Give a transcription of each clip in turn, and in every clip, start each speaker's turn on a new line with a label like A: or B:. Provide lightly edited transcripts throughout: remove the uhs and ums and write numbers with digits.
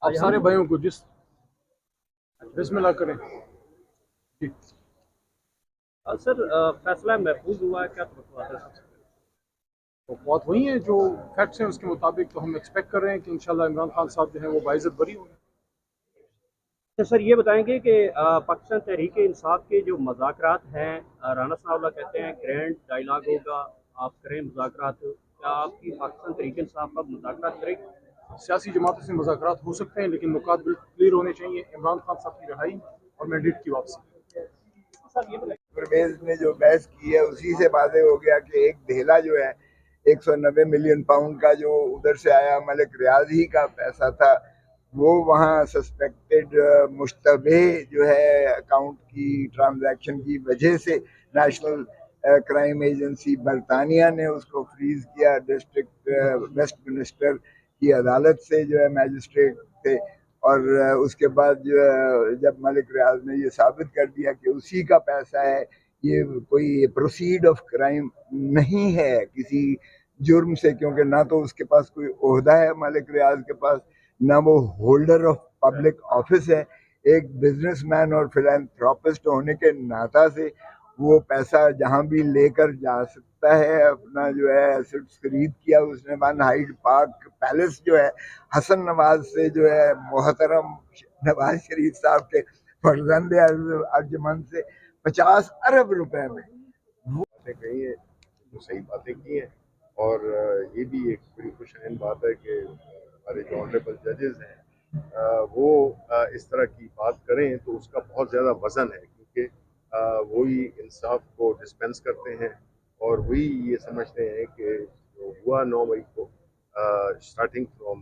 A: आप सारे भाइयों को जिस बिस्मिल्लाह करें जी।
B: सर फैसला महफूज हुआ है, क्या तवक्कुआत है सबसे पहले?
A: तो बहुत वही है जो फैक्ट्स हैं उसके मुताबिक, तो हम एक्सपेक्ट कर रहे हैं कि इंशाल्लाह इमरान खान साहब जो हैं वो बाइज़्ज़त बरी होंगे।
B: तो सर ये बताएंगे कि पाकिस्तान तहरीक इंसाफ के जो मुज़ाकरात हैं, राना साहब कहते हैं ग्रैंड डायलॉग होगा, आप करें मुज़ाकरात, क्या आपकी पाकिस्तान तहरीक इंसाफ अब मुज़ाकरात करेगी?
A: सियासी जमातों से मुज़ाकरात हो सकते हैं, लेकिन नुकात बिल्कुल क्लियर होने चाहिए। इमरान खान साहब की रिहाई और मैंडेट की वापसी।
C: परवेज ने जो बहस की है उसी से वादे हो गया कि एक ढेला जो है 190 मिलियन पाउंड का जो उधर से आया मलिक रियाज ही का पैसा था, वो वहाँ सस्पेक्टेड मुश्तबे जो है अकाउंट की ट्रांजैक्शन की वजह से नेशनल क्राइम एजेंसी बरतानिया ने उसको फ्रीज किया। डिस्ट्रिक्ट वेस्ट मिनिस्टर की अदालत से जो है मैजिस्ट्रेट थे, और उसके बाद जो है जब मलिक रियाज ने ये साबित कर दिया कि उसी का पैसा है, ये कोई प्रोसीड ऑफ क्राइम नहीं है किसी जुर्म से, क्योंकि ना तो उसके पास कोई ओहदा है मलिक रियाज के पास, ना वो होल्डर ऑफ पब्लिक ऑफिस है। एक बिजनेसमैन और फिलैंथ्रोपिस्ट होने के नाता से वो पैसा जहां भी लेकर जा सकता है। अपना जो है एसेट्स खरीद किया उसने। वन हाइड पार्क पैलेस जो है हसन नवाज से जो है मोहतरम नवाज शरीफ साहब के फर्जंद अर्जमंद से 50 अरब रुपए में वो
D: बातें कही हैं, तो सही बातें की हैं। और ये भी एक बड़ी खुशहाइन बात है कि हमारे जो ऑनरेबल जजेस हैं वो इस तरह की बात करें तो उसका बहुत ज़्यादा वज़न है, क्योंकि वही इंसाफ को डिस्पेंस करते हैं और वही ये समझते हैं कि जो हुआ 9 मई को स्टार्टिंग फ्रॉम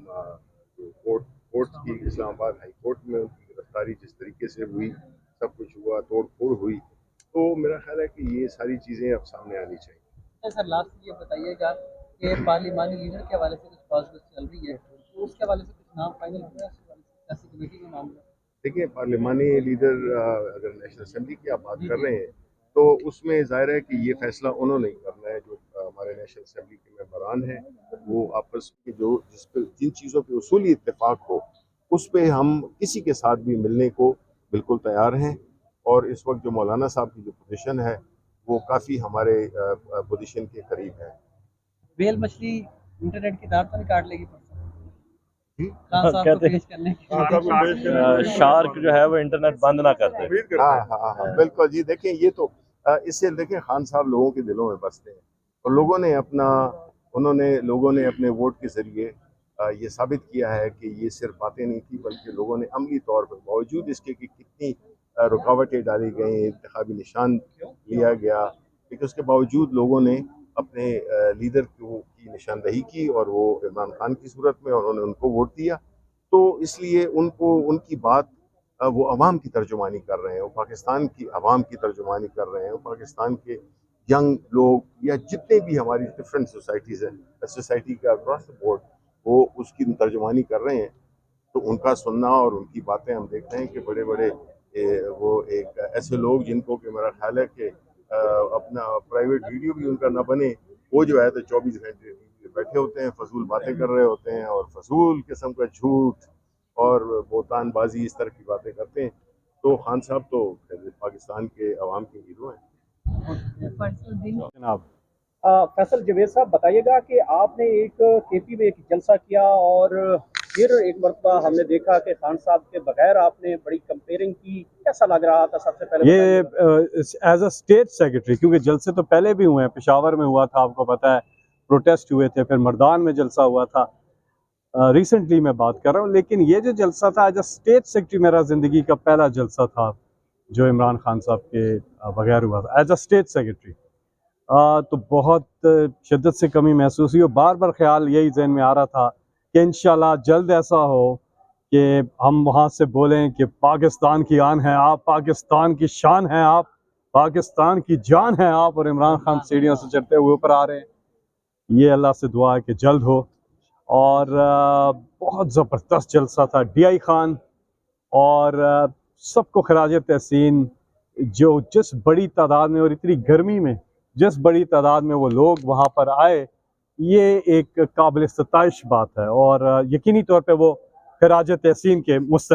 D: कोर्ट की इस्लामाबाद हाई कोर्ट में उनकी गिरफ्तारी जिस तरीके से हुई, सब कुछ हुआ, तोड़ फोड़ हुई, तो मेरा ख्याल है कि ये सारी चीज़ें अब सामने आनी चाहिए।
E: सर लास्ट ये बताइएगा कि पार्लिमानी लीडर के हवाले से कुछ बात चल रही है, तो उसके हवाले से कुछ नाम फाइनल हुआ है सियासी कमेटी में मामला?
D: देखिए, पार्लिमानी लीडर अगर नेशनल असेंबली की आप बात कर रहे हैं तो उसमें ज़ाहिर है कि ये फैसला उन्होंने ही करना है। जो हमारे नेशनल असेंबली के मेंबरान हैं वो आपस में जो जिस पर जिन चीज़ों पे उसूली इत्तेफाक हो उस पे हम किसी के साथ भी मिलने को बिल्कुल तैयार हैं। और इस वक्त जो मौलाना साहब की जो पोजीशन है वो काफ़ी हमारे पोजीशन के करीब है।
E: वेल मछली इंटरनेट की तार तो नहीं काट लेगी
F: हाँ,
E: खान साहब को पेश करने की?
F: शार्क जो है वो इंटरनेट बंद ना करते।
D: हाँ, बिल्कुल जी। देखें, ये तो इससे देखें खान साहब लोगों के दिलों में बसते हैं और लोगों ने अपने वोट के जरिए ये साबित किया है कि ये सिर्फ बातें नहीं थी, बल्कि लोगों ने अमली तौर पर बावजूद इसके कि कितनी रुकावटें डाली गई, इंतखाबी निशान लिया गया, लेकिन उसके बावजूद लोगों ने अपने लीडर की निशानदही की और वो इमरान खान की सूरत में, और उन्होंने उनको वोट दिया। तो इसलिए उनकी बात वो अवाम की तर्जुमानी कर रहे हैं, वो पाकिस्तान की अवाम की तर्जुमानी कर रहे हैं, वो पाकिस्तान के यंग लोग या जितने भी हमारी डिफरेंट सोसाइटीज़ हैं, सोसाइटी का अक्रॉस द बोर्ड वो उसकी तर्जुमानी कर रहे हैं। तो उनका सुनना और उनकी बातें हम देखते हैं कि बड़े बड़े वो एक ऐसे लोग जिनको कि मेरा ख्याल है कि अपना प्राइवेट वीडियो भी उनका ना बने, वो जो है तो 24 घंटे बैठे होते हैं, फजूल बातें कर रहे होते हैं और फजूल किस्म का झूठ और बोतानबाजी इस तरह की बातें करते हैं। तो खान साहब तो पाकिस्तान के अवाम के हीरो हैं।
F: जनाब
B: फैसल जवेद साहब बताइएगा कि आपने एक केपी में एक जलसा किया और फिर एक मरतबा हमने देखा कि खान साहब के बगैर आपने बड़ी कंपेयरिंग की, कैसा लग रहा था? सबसे पहले
F: ये एज अ स्टेट सेक्रेटरी, क्योंकि जलसे तो पहले भी हुए हैं, पेशावर में हुआ था, आपको पता है, प्रोटेस्ट हुए थे, फिर मर्दान में जलसा हुआ था, रिसेंटली मैं बात कर रहा हूँ। लेकिन ये जो जलसा था एज अ स्टेट सेक्रेटरी, मेरा ज़िंदगी का पहला जलसा था जो इमरान खान साहब के बगैर हुआ था एज अ स्टेट सेक्रेटरी। तो बहुत शिद्दत से कमी महसूस हुई और बार बार ख्याल यही जहन में आ रहा था कि इंशाल्लाह जल्द ऐसा हो कि हम वहाँ से बोलें कि पाकिस्तान की आन है आप, पाकिस्तान की शान है आप, पाकिस्तान की जान है आप, और इमरान खान सीढ़ियों से चढ़ते हुए ऊपर आ रहे हैं। ये अल्लाह से दुआ है कि जल्द हो। और बहुत ज़बरदस्त जलसा था, DI खान और सबको खराज तहसीन, जो जिस बड़ी तादाद में और इतनी गर्मी में जिस बड़ी तादाद में वो लोग वहाँ पर आए, ये एक काबिल सताइश बात है। और यकीनी तौर पे वो खराज तहसीन के मुस्त